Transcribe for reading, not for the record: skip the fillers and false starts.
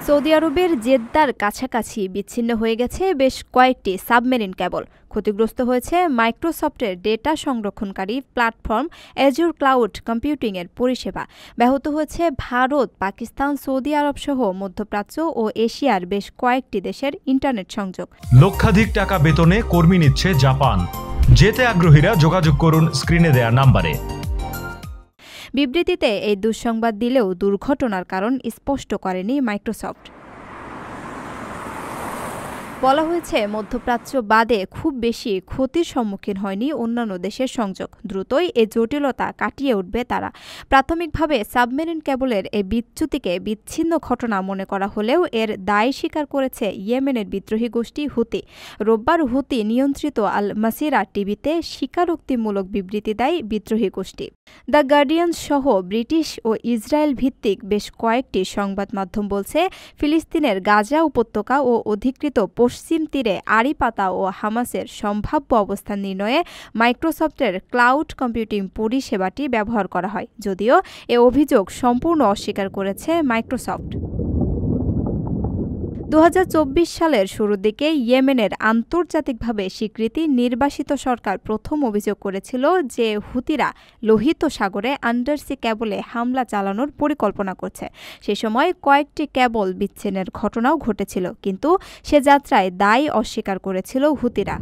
Saudi আরবের জেদ্দার কাছাকাছি বিচ্ছিন্ন হয়ে গেছে বেশ কয়েকটি সাবমেরিন কেবল। ক্ষতিগ্রস্ত হয়েছে মাইক্রোসফটের ডেটা সংরক্ষণকারী প্ল্যাটফর্ম অ্যাজুর ক্লাউড কম্পিউটিংয়ের পরিষেবা। ব্যাহত হয়েছে ভারত, পাকিস্তান, সৌদি আরব সহ মধ্যপ্রাচ্য ও এশিয়ার বেশ কয়েকটি দেশের ইন্টারনেট সংযোগ। লক্ষাধিক টাকা বেতনে কর্মী নিচ্ছে জাপান। যেতে আগ্রহীরা যোগাযোগ করুন স্ক্রিনে দেয়া নাম্বারে। বিবৃতিতে এই দুঃসংবাদ দিলেও দুর্ঘটনার কারণ স্পষ্ট করেনি মাইক্রোসফট। বলা হয়েছে, মধ্যপ্রাচ্য বাদে খুব বেশি ক্ষতির সম্মুখীন হয়নি অন্যান্য দেশের সংযোগ। দ্রুতই এই জটিলতা কাটিয়ে উঠবে তারা। প্রাথমিকভাবে সাবমেরিন কেবলের এই বিচ্যুতিকে বিচ্ছিন্ন ঘটনা মনে করা হলেও এর দায় স্বীকার করেছে ইয়েমেনের বিদ্রোহী গোষ্ঠী হুতি। রোববার হুতি নিয়ন্ত্রিত আল মাসিরা টিভিতে স্বীকারোক্তিমূলক বিবৃতি দেয় বিদ্রোহী গোষ্ঠী। দ্য গার্ডিয়ান সহ ব্রিটিশ ও ইসরায়েল ভিত্তিক বেশ কয়েকটি সংবাদ মাধ্যম বলছে, ফিলিস্তিনের গাজা উপত্যকা ও অধিকৃত পশ্চিম তীরে আড়িপাতা ও হামাসের সম্ভাব্য অবস্থান নির্ণয়ে মাইক্রোসফটের ক্লাউড কম্পিউটিং পরিষেবাটি ব্যবহার করা হয়, যদিও এ অভিযোগ সম্পূর্ণ অস্বীকার করেছে মাইক্রোসফট। 2024 সালের শুরুর দিকে ইয়েমেনের আন্তর্জাতিকভাবে স্বীকৃতি নির্বাসিত সরকার প্রথম অভিযোগ করেছিল যে হুতিরা লোহিত সাগরে আন্ডারসি কেবলে হামলা চালানোর পরিকল্পনা করছে। সে সময় কয়েকটি কেবল বিচ্ছিন্নের ঘটনাও ঘটেছিল, কিন্তু সে যাত্রায় দায় অস্বীকার করেছিল হুতিরা।